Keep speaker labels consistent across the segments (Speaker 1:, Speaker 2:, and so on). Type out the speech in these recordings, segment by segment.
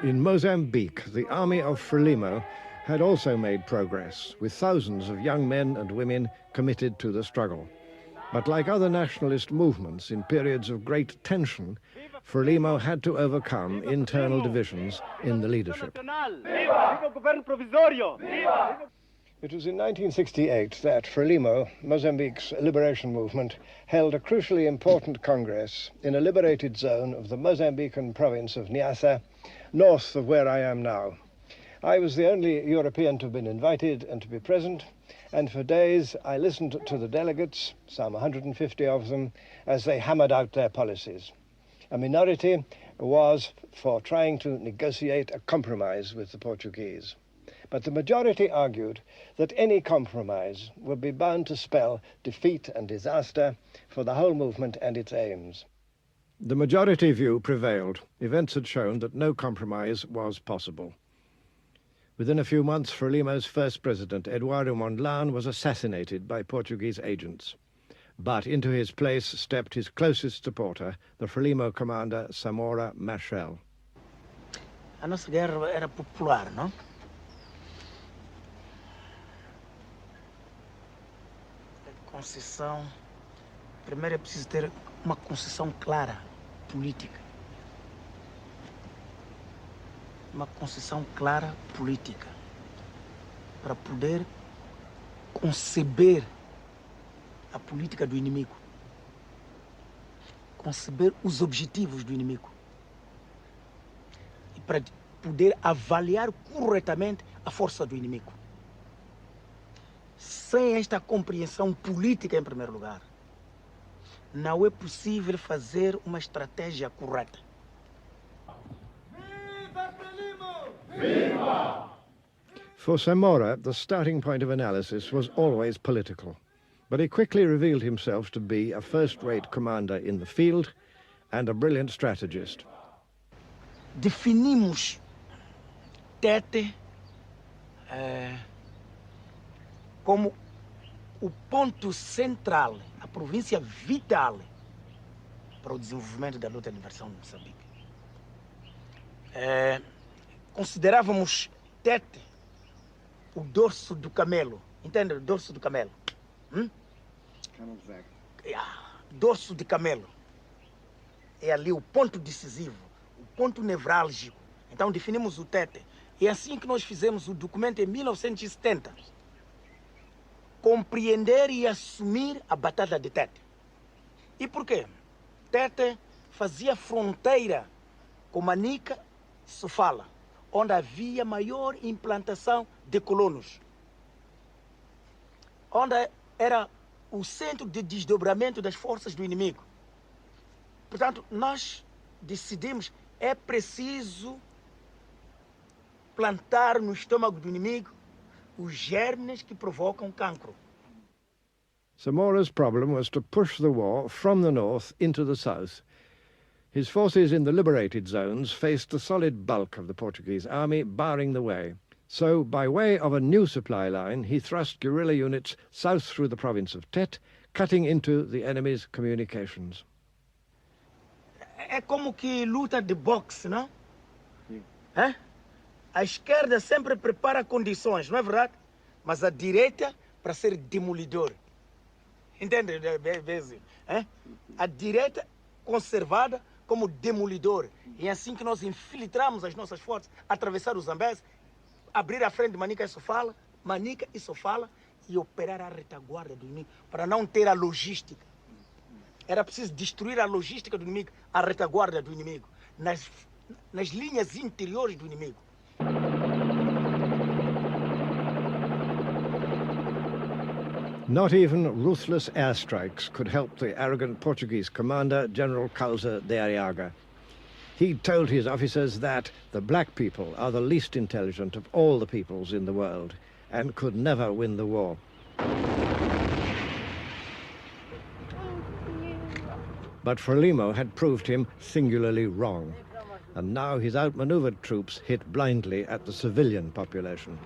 Speaker 1: In Mozambique, the army of Frelimo had also made progress, with thousands of young men and women committed to the struggle. But like other nationalist movements in periods of great tension, Frelimo had to overcome internal divisions in the leadership. It was in 1968 that Frelimo, Mozambique's liberation movement, held a crucially important congress in a liberated zone of the Mozambican province of Niassa, north of where I am now. I was the only European to have been invited and to be present, and for days I listened to the delegates, some 150 of them, as they hammered out their policies. A minority was for trying to negotiate a compromise with the Portuguese. But the majority argued that any compromise would be bound to spell defeat and disaster for the whole movement and its aims. The majority view prevailed. Events had shown that no compromise was possible. Within a few months, Frelimo's first president, Eduardo Mondlane, was assassinated by Portuguese agents. But into his place stepped his closest supporter, the Frelimo commander, Samora Machel.
Speaker 2: A nossa guerra era popular, não? Concessão. Primeiro é preciso ter uma concessão clara, política. Uma concessão clara, política. Para poder conceber a política do inimigo. Conceber os objetivos do inimigo. E para poder avaliar corretamente a força do inimigo. Sem esta compreensão política, em primeiro lugar, não é possível fazer uma estratégia correta.
Speaker 1: For Samora, the starting point of analysis was always political, but he quickly revealed himself to be a first-rate commander in the field and a brilliant strategist.
Speaker 2: Definimos Tete como o ponto central, a província vital para o desenvolvimento da luta de libertação de Moçambique. Considerávamos Tete o dorso do camelo, entende? O dorso do camelo.
Speaker 1: Camel's back.
Speaker 2: Dorso de camelo. É ali o ponto decisivo, o ponto nevrálgico. Então definimos o Tete. E é assim que nós fizemos o documento em 1970. Compreender e assumir a Batalha de Tete. E por quê? Tete fazia fronteira com Manica e Sofala, onde havia maior implantação de colonos. Onde era o centro de desdobramento das forças do inimigo. Portanto, nós decidimos, é preciso plantar no estômago do inimigo os germes que provocam cancro.
Speaker 1: Samora's problem was to push the war from the north into the south. His forces in the liberated zones faced the solid bulk of the Portuguese army, barring the way. So, by way of a new supply line, he thrust guerrilla units south through the province of Tete, cutting into the enemy's communications.
Speaker 2: É como que luta de boxe, não? É? A esquerda sempre prepara condições, não é verdade? Mas a direita para ser demolidor. Entende, Bezzi? A direita conservada como demolidor. E é assim que nós infiltramos as nossas forças, atravessar o Zambeze, abrir a frente de Manica e Sofala e operar a retaguarda do inimigo, para não ter a logística. Era preciso destruir a logística do inimigo, a retaguarda do inimigo, nas linhas interiores do inimigo.
Speaker 1: Not even ruthless airstrikes could help the arrogant Portuguese commander, General Causa de Arriaga. He told his officers that the black people are the least intelligent of all the peoples in the world and could never win the war. But Frelimo had proved him singularly wrong, and now his outmaneuvered troops hit blindly at the civilian population.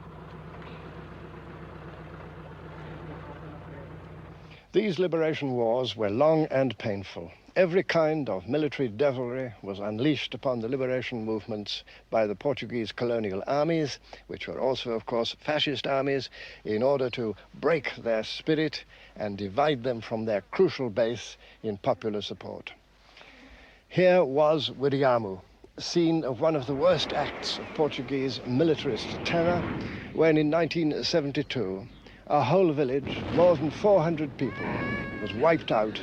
Speaker 1: These liberation wars were long and painful. every kind of military devilry was unleashed upon the liberation movements by the Portuguese colonial armies, which were also, of course, fascist armies, in order to break their spirit and divide them from their crucial base in popular support. Here was Wiriamu, scene of one of the worst acts of Portuguese militarist terror, when in 1972 a whole village, more than 400 people, was wiped out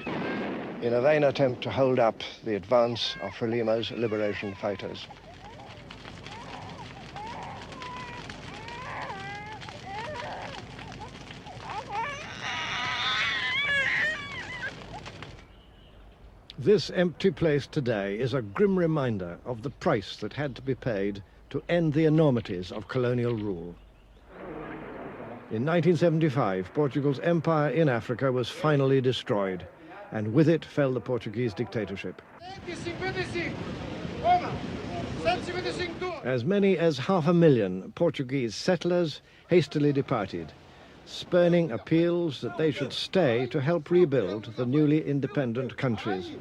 Speaker 1: in a vain attempt to hold up the advance of Frelimo's liberation fighters. This empty place today is a grim reminder of the price that had to be paid to end the enormities of colonial rule. In 1975, Portugal's empire in Africa was finally destroyed, and with it fell the Portuguese dictatorship. As many as 500,000 Portuguese settlers hastily departed, spurning appeals that they should stay to help rebuild the newly independent countries.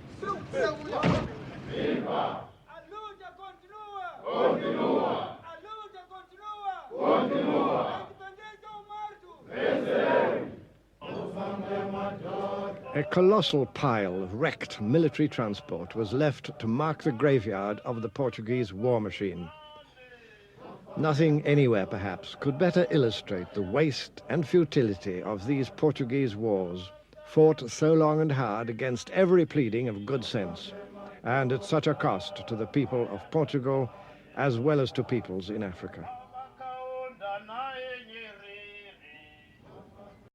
Speaker 1: A colossal pile of wrecked military transport was left to mark the graveyard of the Portuguese war machine. Nothing anywhere, perhaps, could better illustrate the waste and futility of these Portuguese wars, fought so long and hard against every pleading of good sense, and at such a cost to the people of Portugal as well as to peoples in Africa.